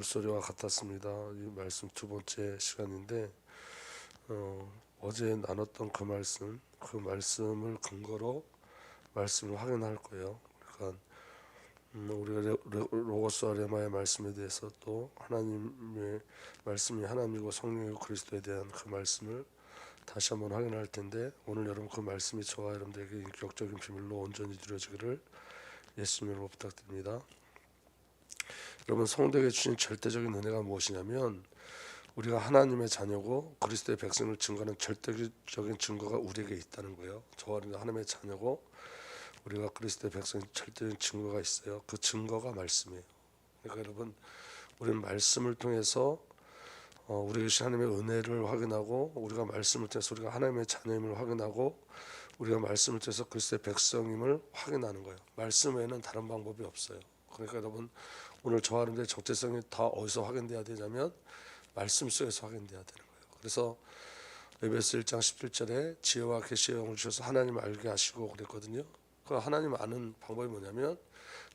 물소리와 같았습니다. 이 말씀 두 번째 시간인데 어제 나눴던 그 말씀을 근거로 말씀을 확인할 거예요. 그러니까 우리가 로고스와 레마의 말씀에 대해서 또 하나님의 말씀이 하나님이고 성령이고 그리스도에 대한 그 말씀을 다시 한번 확인할 텐데, 오늘 여러분 그 말씀이 저와 여러분들에게 인격적인 비밀로 온전히 이루어지기를 예수님으로 부탁드립니다. 여러분, 성도에게 주신 절대적인 은혜가 무엇이냐면, 우리가 하나님의 자녀고 그리스도의 백성을 증거하는 절대적인 증거가 우리에게 있다는 거예요. 저와 여러분 하나님의 자녀고 우리가 그리스도의 백성의 절대적인 증거가 있어요. 그 증거가 말씀이에요. 그러니까 여러분, 우리는 말씀을 통해서 우리에게 주신 하나님의 은혜를 확인하고, 우리가 말씀을 통해서 우리가 하나님의 자녀임을 확인하고, 우리가 말씀을 통해서 그리스도의 백성임을 확인하는 거예요. 말씀 외에는 다른 방법이 없어요. 그러니까 여러분, 오늘 저와 여러분들의 정체성이 다 어디서 확인돼야 되냐면 말씀 속에서 확인돼야 되는 거예요. 그래서 에베소 1장 17절에 지혜와 계시의 영을 주셔서 하나님을 알게 하시고 그랬거든요. 그 하나님 아는 방법이 뭐냐면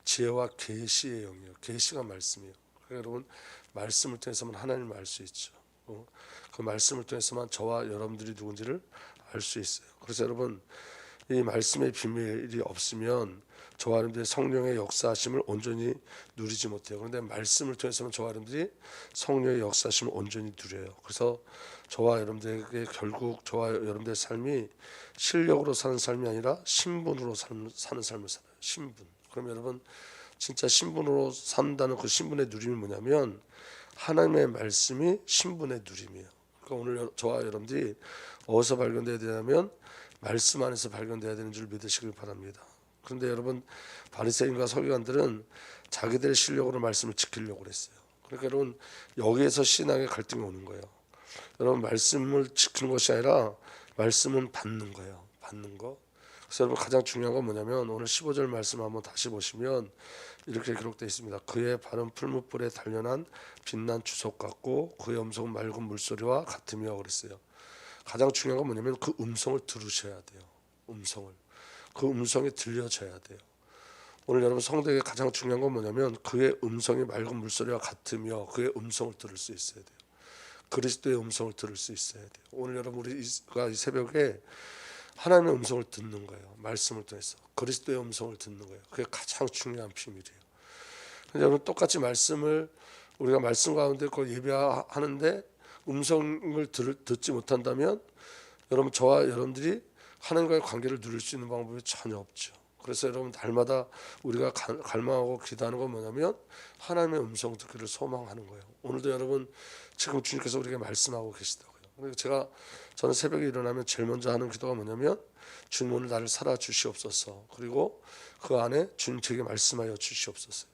지혜와 계시의 영이에요. 계시가 말씀이에요. 그러니까 여러분, 말씀을 통해서만 하나님을 알 수 있죠. 그 말씀을 통해서만 저와 여러분들이 누군지를 알 수 있어요. 그래서 여러분, 이 말씀의 비밀이 없으면 저와 여러분들의 성령의 역사하심을 온전히 누리지 못해요. 그런데 말씀을 통해서는 저와 여러분들이 성령의 역사하심을 온전히 누려요. 그래서 저와 여러분들에게 결국 저와 여러분들의 삶이 실력으로 사는 삶이 아니라 신분으로 사는 삶을 살아요. 신분. 그럼 여러분, 진짜 신분으로 산다는 그 신분의 누림이 뭐냐면 하나님의 말씀이 신분의 누림이에요. 그러니까 오늘 저와 여러분들이 어디서 발견돼야 되냐면 말씀 안에서 발견돼야 되는 줄 믿으시길 바랍니다. 그런데 여러분, 바리새인과 서기관들은 자기들의 실력으로 말씀을 지키려고 그랬어요. 그러니까 여러분, 여기에서 신앙의 갈등이 오는 거예요. 여러분, 말씀을 지키는 것이 아니라 말씀은 받는 거예요. 받는 거. 그래서 여러분, 가장 중요한 건 뭐냐면 오늘 15절 말씀 한번 다시 보시면 이렇게 기록되어 있습니다. 그의 발은 풀무불에 단련한 빛난 주석 같고 그의 음성은 맑은 물소리와 같으며 그랬어요. 가장 중요한 건 뭐냐면 그 음성을 들으셔야 돼요. 그 음성이 들려져야 돼요. 오늘 여러분, 성도에게 가장 중요한 건 뭐냐면 그의 음성이 맑은 물소리와 같으며 그의 음성을 들을 수 있어야 돼요. 그리스도의 음성을 들을 수 있어야 돼요. 오늘 여러분, 우리가 이 새벽에 하나님의 음성을 듣는 거예요. 말씀을 통해서 그리스도의 음성을 듣는 거예요. 그게 가장 중요한 비밀이에요. 근데 여러분, 똑같이 우리가 말씀 가운데 그걸 예배하는데 음성을 듣지 못한다면 여러분, 저와 여러분들이 하나님과의 관계를 누릴 수 있는 방법이 전혀 없죠. 그래서 여러분, 날마다 우리가 갈망하고 기도하는 건 뭐냐면 하나님의 음성 듣기를 소망하는 거예요. 오늘도 여러분, 지금 주님께서 우리에게 말씀하고 계시다고요. 그래서 저는 새벽에 일어나면 제일 먼저 하는 기도가 뭐냐면 주님, 오늘 나를 살아 주시옵소서. 그리고 그 안에 주님 제게 말씀하여 주시옵소서.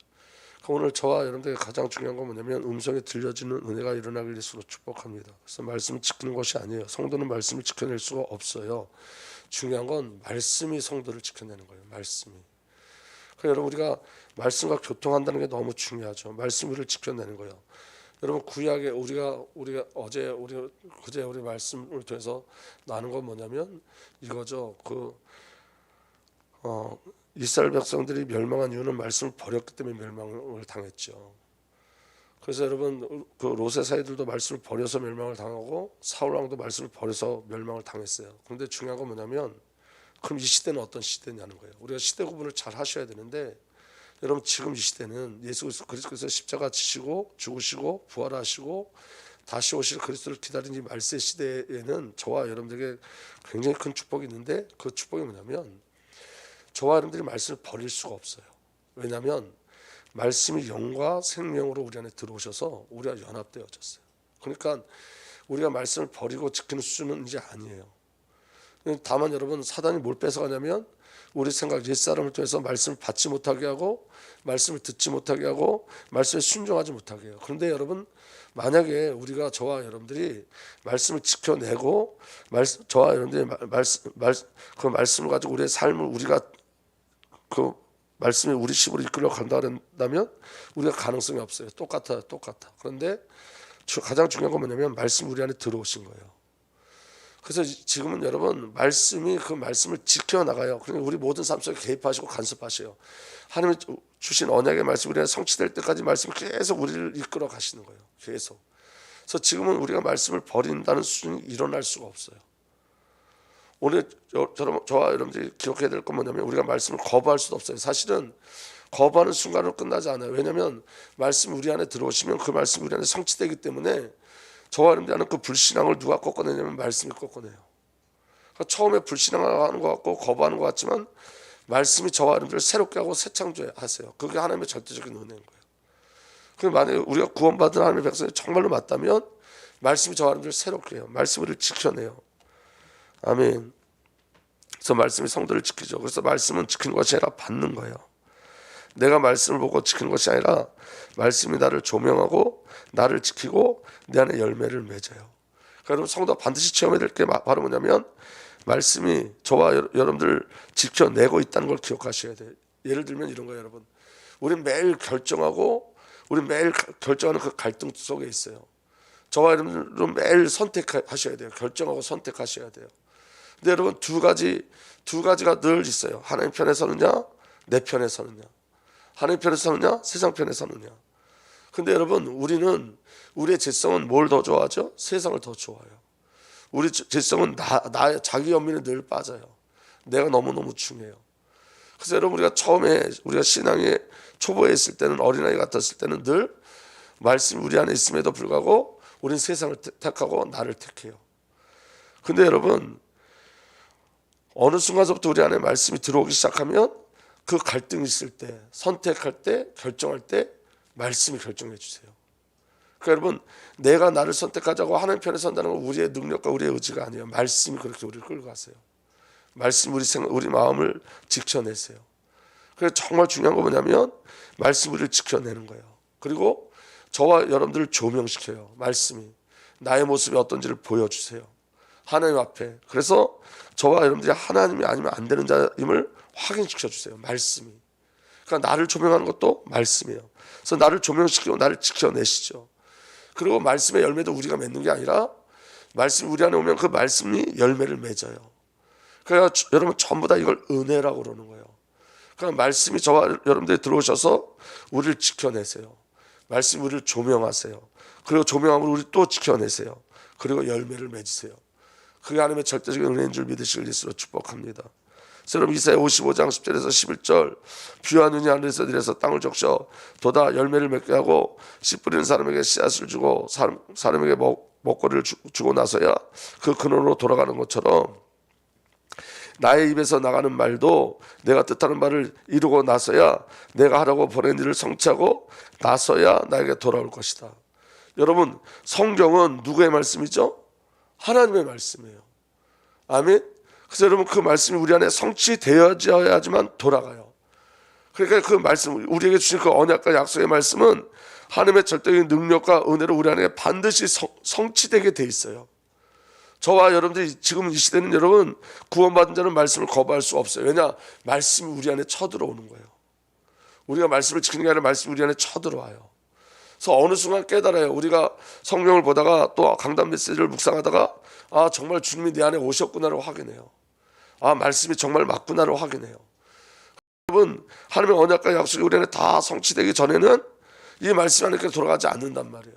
오늘 저와 여러분들에게 가장 중요한 건 뭐냐면 음성이 들려지는 은혜가 일어나길 예수로 축복합니다. 그래서 말씀을 지키는 것이 아니에요. 성도는 말씀을 지켜낼 수가 없어요. 중요한 건 말씀이 성도를 지켜내는 거예요. 말씀이. 그러니까 여러분, 우리가 말씀과 교통한다는 게 너무 중요하죠. 말씀을 지켜내는 거예요. 여러분, 구약에 우리가 그제 우리 말씀을 통해서 나눈 건 뭐냐면 이거죠. 이스라엘 백성들이 멸망한 이유는 말씀을 버렸기 때문에 멸망을 당했죠. 그래서 여러분, 그 롯의 사이들도 말씀을 버려서 멸망을 당하고 사울 왕도 말씀을 버려서 멸망을 당했어요. 그런데 중요한 건 뭐냐면 그럼 이 시대는 어떤 시대냐는 거예요. 우리가 시대 구분을 잘 하셔야 되는데, 여러분, 지금 이 시대는 예수 그리스도께서 십자가 지시고 죽으시고 부활하시고 다시 오실 그리스도를 기다리는 이 말세 시대에는 저와 여러분들에게 굉장히 큰 축복이 있는데, 그 축복이 뭐냐면 저와 여러분들이 말씀을 버릴 수가 없어요. 왜냐하면 말씀이 영과 생명으로 우리 안에 들어오셔서 우리가 연합되어졌어요. 그러니까 우리가 말씀을 버리고 지키는 수준은 이제 아니에요. 다만 여러분, 사단이 뭘 뺏어가냐면 우리 생각, 옛사람을 통해서 말씀을 받지 못하게 하고 말씀을 듣지 못하게 하고 말씀에 순종하지 못하게 해요. 그런데 여러분, 만약에 우리가 저와 여러분들이 말씀을 지켜내고 저와 여러분들이 그 말씀을 가지고 우리의 삶을 우리가 그 말씀이 우리 식으로 이끌어 간다 그런다면 우리가 가능성이 없어요. 똑같아. 그런데 가장 중요한 건 뭐냐면 말씀이 우리 안에 들어오신 거예요. 그래서 지금은 여러분 말씀이 그 말씀을 지켜나가요. 그러니까 우리 모든 삶 속에 개입하시고 간섭하셔요. 하나님이 주신 언약의 말씀이 우리가 성취될 때까지 말씀이 계속 우리를 이끌어 가시는 거예요. 계속. 그래서 지금은 우리가 말씀을 버린다는 수준이 일어날 수가 없어요. 오늘 저와 여러분들이 기억해야 될 건 뭐냐면 우리가 말씀을 거부할 수도 없어요. 사실은 거부하는 순간으로 끝나지 않아요. 왜냐하면 말씀이 우리 안에 들어오시면 그 말씀이 우리 안에 성취되기 때문에 저와 여러분들이 하는 그 불신앙을 누가 꺾어내냐면 말씀이 꺾어내요. 그러니까 처음에 불신앙하는 것 같고 거부하는 것 같지만 말씀이 저와 여러분들을 새롭게 하고 새 창조하세요. 그게 하나님의 절대적인 은혜인 거예요. 그럼 만약에 우리가 구원받은 하나님의 백성이 정말로 맞다면 말씀이 저와 여러분들을 새롭게 해요. 말씀을 지켜내요. 아멘. 그래서 말씀이 성도를 지키죠. 그래서 말씀은 지키는 것이 아니라 받는 거예요. 내가 말씀을 보고 지키는 것이 아니라 말씀이 나를 조명하고 나를 지키고 내 안에 열매를 맺어요. 그러니까 성도가 반드시 체험해야 될 게 바로 뭐냐면 말씀이 저와 여러분들 지켜내고 있다는 걸 기억하셔야 돼요. 예를 들면 이런 거예요, 여러분. 우리는 매일 결정하고 우리 매일 결정하는 그 갈등 속에 있어요. 저와 여러분들은 매일 선택하셔야 돼요. 결정하고 선택하셔야 돼요. 근데 여러분 두 가지가 늘 있어요. 하나님 편에 서느냐, 내 편에 서느냐. 하나님 편에 서느냐, 세상 편에 서느냐. 근데 여러분 우리의 죄성은 뭘 더 좋아하죠? 세상을 더 좋아해요. 우리 죄성은 자기 연민에 늘 빠져요. 내가 너무너무 중요해요. 그래서 여러분 우리가 신앙의 초보에 있을 때는 어린아이 같았을 때는 늘 말씀이 우리 안에 있음에도 불구하고 우리는 세상을 택하고 나를 택해요. 근데 여러분 어느 순간서부터 우리 안에 말씀이 들어오기 시작하면 그 갈등이 있을 때 선택할 때 결정할 때 말씀이 결정해 주세요. 그러니까 여러분 내가 나를 선택하자고 하나님 편에 선다는 건 우리의 능력과 우리의 의지가 아니에요. 말씀이 그렇게 우리를 끌고 가세요. 말씀이 우리 마음을 지켜내세요. 그래서 정말 중요한 건 뭐냐면 말씀이 우리를 지켜내는 거예요. 그리고 저와 여러분들을 조명시켜요. 말씀이 나의 모습이 어떤지를 보여주세요. 하나님 앞에. 그래서 저와 여러분들이 하나님이 아니면 안 되는 자임을 확인시켜 주세요. 말씀이. 그러니까 나를 조명하는 것도 말씀이에요. 그래서 나를 조명시키고 나를 지켜내시죠. 그리고 말씀의 열매도 우리가 맺는 게 아니라 말씀이 우리 안에 오면 그 말씀이 열매를 맺어요. 그러니까 여러분 전부 다 이걸 은혜라고 그러는 거예요. 그러니까 말씀이 저와 여러분들이 들어오셔서 우리를 지켜내세요. 말씀이 우리를 조명하세요. 그리고 조명함을 우리 또 지켜내세요. 그리고 열매를 맺으세요. 그게 하나님의 절대적인 은혜인 줄 믿으실 예수로 축복합니다. 여러분 이사야 55장 10절에서 11절 비와 눈이 하늘에서 내려서 땅을 적셔 도다 열매를 맺게 하고 씨 뿌리는 사람에게 씨앗을 주고 사람에게 먹거리를 주고 나서야 그 근원으로 돌아가는 것처럼 나의 입에서 나가는 말도 내가 뜻하는 말을 이루고 나서야 내가 하라고 보낸 일을 성취하고 나서야 나에게 돌아올 것이다. 여러분 성경은 누구의 말씀이죠? 하나님의 말씀이에요. 아멘. 그래서 여러분 그 말씀이 우리 안에 성취되어야지만 돌아가요. 그러니까 그 말씀 우리에게 주신 그 언약과 약속의 말씀은 하나님의 절대적인 능력과 은혜로 우리 안에 반드시 성취되게 돼 있어요. 저와 여러분들이 지금 이 시대는 여러분 구원받은 자는 말씀을 거부할 수 없어요. 왜냐? 말씀이 우리 안에 쳐들어오는 거예요. 우리가 말씀을 지키는 게 아니라 말씀이 우리 안에 쳐들어와요. 그래서 어느 순간 깨달아요. 우리가 성경을 보다가 또 강단 메시지를 묵상하다가 아 정말 주님이 내 안에 오셨구나를 확인해요. 아 말씀이 정말 맞구나를 확인해요. 여러분 하나님의 언약과 약속이 우리 안에 다 성취되기 전에는 이 말씀 안에 돌아가지 않는단 말이에요.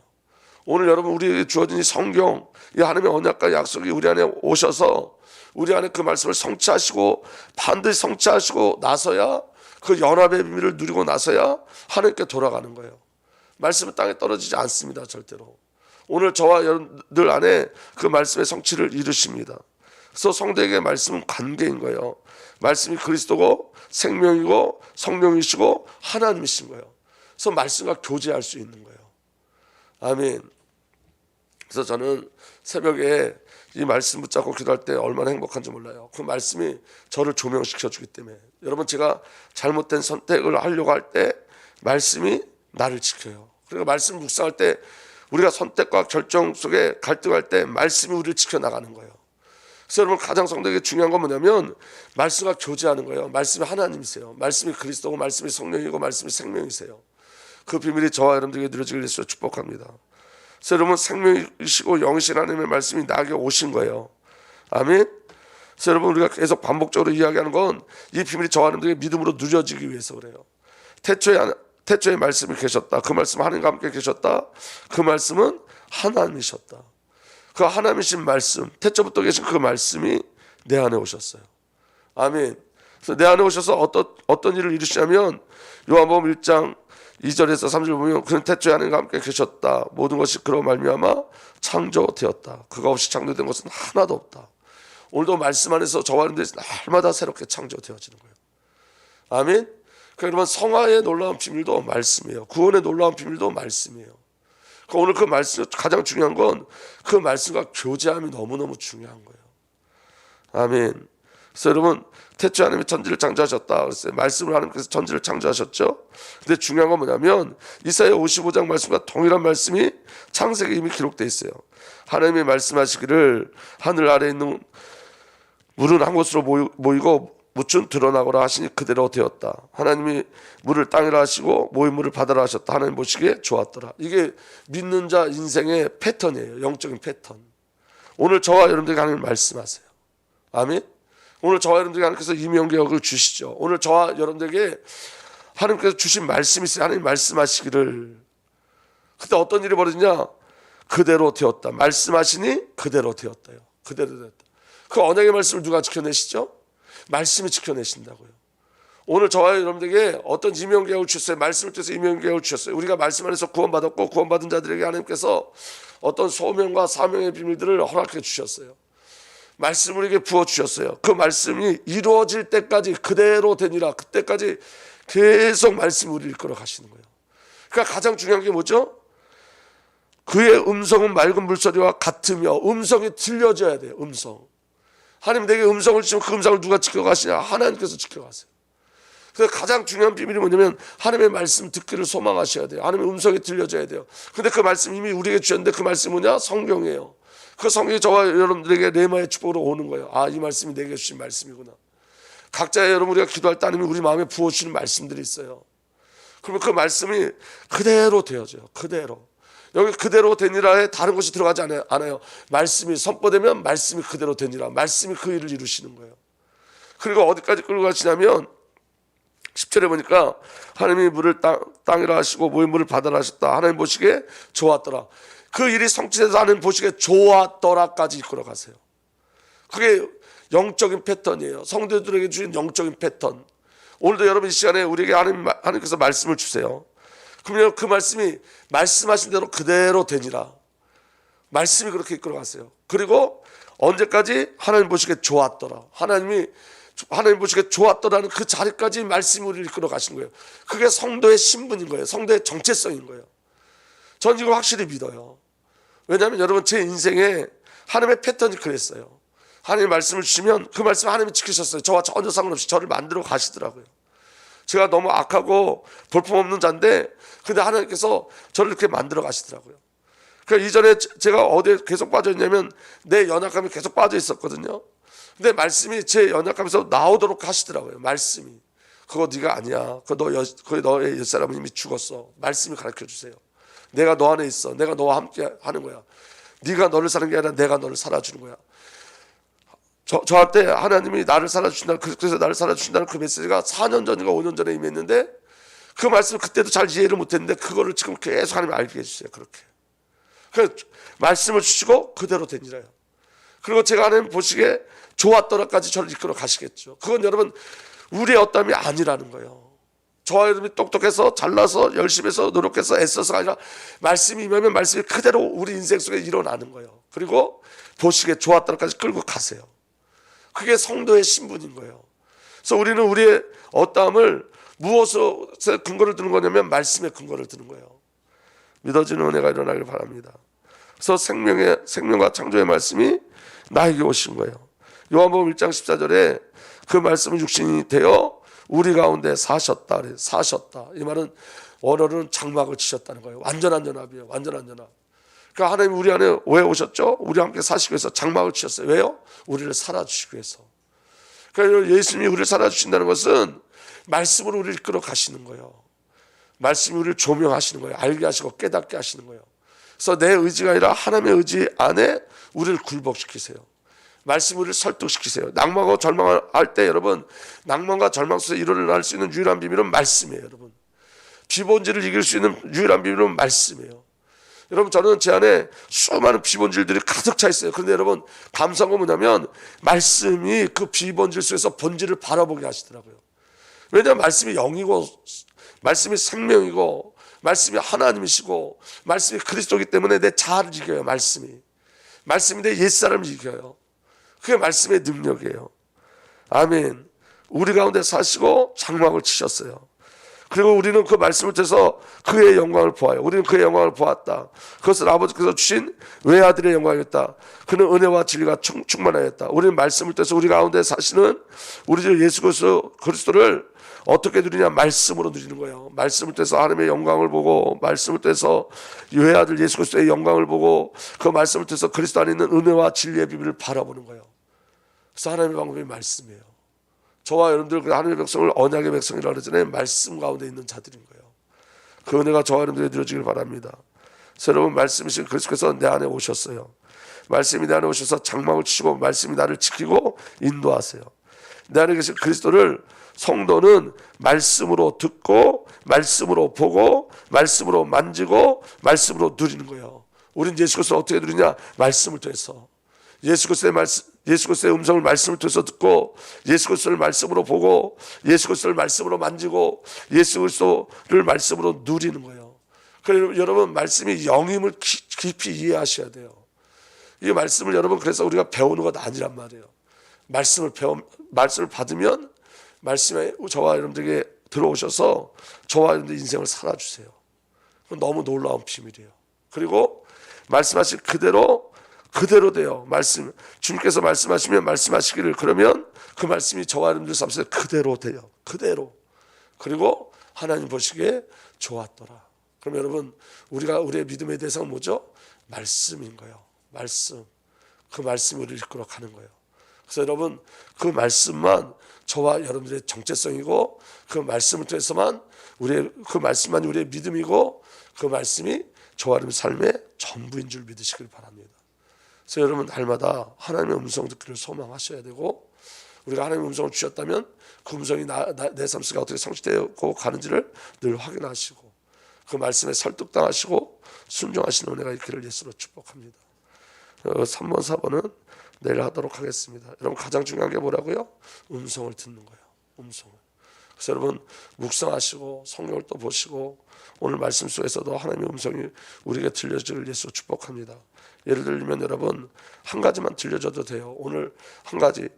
오늘 여러분 우리에게 주어진 이 성경 이 하나님의 언약과 약속이 우리 안에 오셔서 우리 안에 그 말씀을 성취하시고 반드시 성취하시고 나서야 그 연합의 비밀을 누리고 나서야 하나님께 돌아가는 거예요. 말씀은 땅에 떨어지지 않습니다. 절대로. 오늘 저와 여러분들 안에 그 말씀의 성취를 이루십니다. 그래서 성도에게 말씀은 관계인 거예요. 말씀이 그리스도고 생명이고 성령이시고 하나님이신 거예요. 그래서 말씀과 교제할 수 있는 거예요. 아멘. 그래서 저는 새벽에 이 말씀 붙잡고 기도할 때 얼마나 행복한지 몰라요. 그 말씀이 저를 조명시켜 주기 때문에 여러분 제가 잘못된 선택을 하려고 할 때 말씀이 나를 지켜요. 그리고 말씀 묵상할 때 우리가 선택과 결정 속에 갈등할 때 말씀이 우리를 지켜나가는 거예요. 그래서 여러분 가장 성도에게 중요한 건 뭐냐면 말씀과 교제하는 거예요. 말씀이 하나님이세요. 말씀이 그리스도고 말씀이 성령이고 말씀이 생명이세요. 그 비밀이 저와 여러분들에게 누려지길 위해서 축복합니다. 그래서 여러분 생명이시고 영이신 하나님의 말씀이 나에게 오신 거예요. 아멘. 그래서 여러분 우리가 계속 반복적으로 이야기하는 건 이 비밀이 저와 여러분들에게 믿음으로 누려지기 위해서 그래요. 태초에 말씀이 계셨다. 그 말씀은 하나님과 함께 계셨다. 그 말씀은 하나님이셨다. 그 하나님이신 말씀, 태초부터 계신 그 말씀이 내 안에 오셨어요. 아멘. 그래서 내 안에 오셔서 어떤 일을 이루시냐면 요한복음 1장 2절에서 3절 보면 그는 태초에 하나님과 함께 계셨다. 모든 것이 그로 말미암아 창조되었다. 그가 없이 창조된 것은 하나도 없다. 오늘도 말씀 안에서 저와 여러분들이 날마다 새롭게 창조되어지는 거예요. 아멘. 그러면 성화의 놀라운 비밀도 말씀이에요. 구원의 놀라운 비밀도 말씀이에요. 오늘 그 말씀 가장 중요한 건 그 말씀과 교제함이 너무너무 중요한 거예요. 아멘. 그래서 여러분 태초에 하나님이 천지를 창조하셨다 그랬어요. 말씀을 하나님께서 천지를 창조하셨죠. 근데 중요한 건 뭐냐면 이사야 55장 말씀과 동일한 말씀이 창세기에 이미 기록되어 있어요. 하나님이 말씀하시기를 하늘 아래에 있는 물은 한 곳으로 모이고 묻은 드러나거라 하시니 그대로 되었다. 하나님이 물을 땅이라 하시고 모인 물을 바다라 하셨다. 하나님 보시기에 좋았더라. 이게 믿는 자 인생의 패턴이에요. 영적인 패턴. 오늘 저와 여러분들에게 하나님 말씀하세요. 아멘. 오늘 저와 여러분들에게 하나님께서 임명계약을 주시죠. 오늘 저와 여러분들에게 하나님께서 주신 말씀이 있어요. 하나님 말씀하시기를. 그때 어떤 일이 벌어지냐? 그대로 되었다. 말씀하시니 그대로 되었다요. 그대로 되었다. 그 언약의 말씀을 누가 지켜내시죠? 말씀이 지켜내신다고요. 오늘 저와 여러분들에게 어떤 임명계약을 주셨어요. 말씀을 통해서 임명계약을 주셨어요. 우리가 말씀 안에서 구원받았고 구원받은 자들에게 하나님께서 어떤 소명과 사명의 비밀들을 허락해 주셨어요. 말씀을 우리에게 부어주셨어요. 그 말씀이 이루어질 때까지 그대로 되니라. 그때까지 계속 말씀이 우리를 이끌어 가시는 거예요. 그러니까 가장 중요한 게 뭐죠? 그의 음성은 맑은 물소리와 같으며 음성이 들려져야 돼요. 음성. 하나님 내게 음성을 주시면 그 음성을 누가 지켜가시냐? 하나님께서 지켜가세요. 그래서 가장 중요한 비밀이 뭐냐면 하나님의 말씀 듣기를 소망하셔야 돼요. 하나님의 음성이 들려져야 돼요. 근데 그 말씀 이미 우리에게 주셨는데 그 말씀이 뭐냐? 성경이에요. 그 성경이 저와 여러분들에게 레마의 축복으로 오는 거예요. 아, 이 말씀이 내게 주신 말씀이구나. 각자 여러분 우리가 기도할 때 하나님이 우리 마음에 부어주시는 말씀들이 있어요. 그러면 그 말씀이 그대로 되어져요. 그대로. 여기 그대로 되니라에 다른 것이 들어가지 않아요. 말씀이 선포되면 말씀이 그대로 되니라. 말씀이 그 일을 이루시는 거예요. 그리고 어디까지 끌고 가시냐면 10절에 보니까 하나님이 물을 땅이라 하시고 모인 물을 바다라 하셨다. 하나님 보시기에 좋았더라. 그 일이 성취돼서 하나님 보시기에 좋았더라까지 이끌어 가세요. 그게 영적인 패턴이에요. 성도들에게 주신 영적인 패턴. 오늘도 여러분 이 시간에 우리에게 하나님께서 말씀을 주세요. 그러면 그 말씀이 말씀하신 대로 그대로 되니라. 말씀이 그렇게 이끌어 가세요. 그리고 언제까지? 하나님 보시기에 좋았더라. 하나님 보시기에 좋았더라는 그 자리까지 말씀이 우리를 이끌어 가시는 거예요. 그게 성도의 신분인 거예요. 성도의 정체성인 거예요. 전 이걸 확실히 믿어요. 왜냐하면 여러분 제 인생에 하나님의 패턴이 그랬어요. 하나님 말씀을 주시면 그 말씀 하나님이 지키셨어요. 저와 전혀 상관없이 저를 만들어 가시더라고요. 제가 너무 악하고 볼품없는 자인데 근데 하나님께서 저를 이렇게 만들어 가시더라고요. 그러니까 이전에 제가 어디에 계속 빠져 있냐면 내 연약함에 계속 빠져 있었거든요. 근데 말씀이 제 연약함에서 나오도록 하시더라고요. 말씀이. 그거 네가 아니야. 그거 너의 옛사람은 이미 죽었어. 말씀이 가르쳐 주세요. 내가 너 안에 있어. 내가 너와 함께 하는 거야. 네가 너를 사는 게 아니라 내가 너를 살아주는 거야. 저한테 하나님이 나를 살아주신다는, 그래서 나를 살아주신다는 그 메시지가 4년 전인가 5년 전에 임했는데 그 말씀을 그때도 잘 이해를 못했는데 그거를 지금 계속 하나님이 알게 해주세요. 그렇게. 그래서 말씀을 주시고 그대로 되니라요. 그리고 제가 하나님 보시기에 좋았더라까지 저를 이끌어 가시겠죠. 그건 여러분 우리의 어떠함이 아니라는 거예요. 저와 여러분이 똑똑해서 잘나서 열심히 해서 노력해서 애써서가 아니라 말씀이 임하면 말씀이 그대로 우리 인생 속에 일어나는 거예요. 그리고 보시기에 좋았더라까지 끌고 가세요. 그게 성도의 신분인 거예요. 그래서 우리는 우리의 어떠함을 무엇에 근거를 두는 거냐면 말씀에 근거를 두는 거예요. 믿어지는 은혜가 일어나길 바랍니다. 그래서 생명과 창조의 말씀이 나에게 오신 거예요. 요한복음 1장 14절에 그 말씀은 육신이 되어 우리 가운데 사셨다. 사셨다. 이 말은 원어로는 장막을 치셨다는 거예요. 완전한 연합이에요. 완전한 연합. 그러니까 하나님 우리 안에 왜 오셨죠? 우리와 함께 사시기 위해서 장막을 치셨어요. 왜요? 우리를 살아주시기 위해서. 그러니까 예수님이 우리를 살아주신다는 것은 말씀으로 우리를 이끌어 가시는 거예요. 말씀이 우리를 조명하시는 거예요. 알게 하시고 깨닫게 하시는 거예요. 그래서 내 의지가 아니라 하나님의 의지 안에 우리를 굴복시키세요. 말씀이 우리를 설득시키세요. 낭만과 절망할 때 여러분, 낭만과 절망 속에서 일어날 수 있는 유일한 비밀은 말씀이에요. 여러분, 비본질을 이길 수 있는 유일한 비밀은 말씀이에요. 여러분, 저는 제 안에 수많은 비본질들이 가득 차 있어요. 그런데 여러분, 감사한 건 뭐냐면 말씀이 그 비본질 속에서 본질을 바라보게 하시더라고요. 왜냐하면 말씀이 영이고 말씀이 생명이고 말씀이 하나님이시고 말씀이 그리스도이기 때문에 내 자아를 이겨요. 말씀이 내 옛사람을 이겨요. 그게 말씀의 능력이에요. 아멘. 우리 가운데 사시고 장막을 치셨어요. 그리고 우리는 그 말씀을 통해서 그의 영광을 보아요. 우리는 그의 영광을 보았다. 그것을 아버지께서 주신 외아들의 영광이었다. 그는 은혜와 진리가 충만하였다. 우리는 말씀을 통해서 우리 가운데 사시는 우리 주 예수 그리스도를 어떻게 누리냐? 말씀으로 누리는 거예요. 말씀을 통해서 하나님의 영광을 보고, 말씀을 통해서 외아들 예수 그리스도의 영광을 보고, 그 말씀을 통해서 그리스도 안에 있는 은혜와 진리의 비밀을 바라보는 거예요. 그래서 하나님의 방법이 말씀이에요. 저와 여러분들 하나님의 백성을 언약의 백성이라고 그러잖아요. 말씀 가운데 있는 자들인 거예요. 그 은혜가 저와 여러분들에게 누려지길 바랍니다. 그래서 여러분, 말씀이신 그리스도께서 내 안에 오셨어요. 말씀이 내 안에 오셔서 장막을 치시고 말씀이 나를 지키고 인도하세요. 내 안에 계신 그리스도를 성도는 말씀으로 듣고 말씀으로 보고 말씀으로 만지고 말씀으로 누리는 거예요. 우리는 예수 그리스도를 어떻게 누리냐? 말씀을 통해서. 예수 그리스도의 음성을 말씀을 통해서 듣고 예수 그리스도를 말씀으로 보고 예수 그리스도를 말씀으로 만지고 예수 그리스도를 말씀으로 누리는 거예요. 그래서 여러분, 말씀이 영임을 깊이 이해하셔야 돼요. 이 말씀을 여러분, 그래서 우리가 배우는 것 아니란 말이에요. 말씀을 받으면 말씀에 저와 여러분들에게 들어오셔서 저와 여러분들 인생을 살아주세요. 그건 너무 놀라운 비밀이에요. 그리고 말씀하신 그대로 돼요. 주님께서 말씀하시면 말씀하시기를, 그러면 그 말씀이 저와 여러분들 삶 속에 그대로 돼요. 그대로. 그리고 하나님 보시기에 좋았더라. 그럼 여러분, 우리의 믿음의 대상은 뭐죠? 말씀인 거예요. 말씀. 그 말씀이 우리를 이끌어 가는 거예요. 그래서 여러분, 그 말씀만 저와 여러분들의 정체성이고, 그 말씀을 통해서만 그 말씀만이 우리의 믿음이고, 그 말씀이 저와 여러분 삶의 전부인 줄 믿으시길 바랍니다. 그래서 여러분, 날마다 하나님의 음성 듣기를 소망하셔야 되고, 우리가 하나님의 음성을 주셨다면 그 음성이 내 삶 속에 어떻게 성취되고 가는지를 늘 확인하시고 그 말씀에 설득당하시고 순종하시는 은혜가 있기를 예수로 축복합니다. 3번 4번은 내일 하도록 하겠습니다. 여러분, 가장 중요한 게 뭐라고요? 음성을 듣는 거예요. 음성을. 그래서 여러분, 묵상하시고 성경을 또 보시고 오늘 말씀 속에서도 하나님의 음성이 우리에게 들려주기를 예수로 축복합니다. 예를 들면 여러분, 한 가지만 들려줘도 돼요. 오늘 한 가지,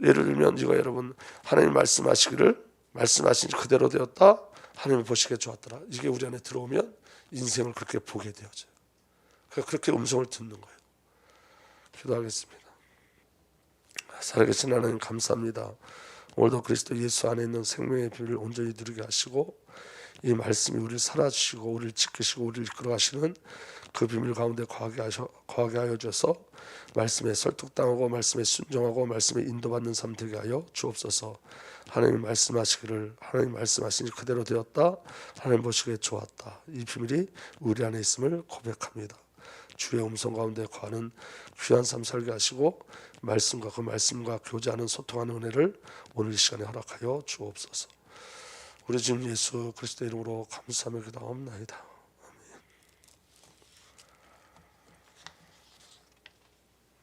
예를 들면 이거, 여러분, 하나님 말씀하시기를 말씀하신 그대로 되었다. 하나님이 보시기에 좋았더라. 이게 우리 안에 들어오면 인생을 그렇게 보게 되어져요. 그렇게 음성을 듣는 거예요. 기도하겠습니다. 살아계신 하나님, 감사합니다. 오늘도 그리스도 예수 안에 있는 생명의 비밀을 온전히 누리게 하시고 이 말씀이 우리를 살아주시고 우리를 지키시고 우리를 이끌어가시는 그 비밀 가운데 거하게 하여 주셔서 말씀에 설득당하고 말씀에 순종하고 말씀에 인도받는 삶 되게 하여 주옵소서. 하나님 말씀하시기를, 하나님 말씀하시니 그대로 되었다. 하나님 보시기에 좋았다. 이 비밀이 우리 안에 있음을 고백합니다. 주의 음성 가운데 거하는 귀한 삶 살게 하시고 말씀과 그 말씀과 교제하는 소통하는 은혜를 오늘 이 시간에 허락하여 주옵소서. 우리 주님 예수 그리스도 이름으로 감사하며 기도하옵나이다.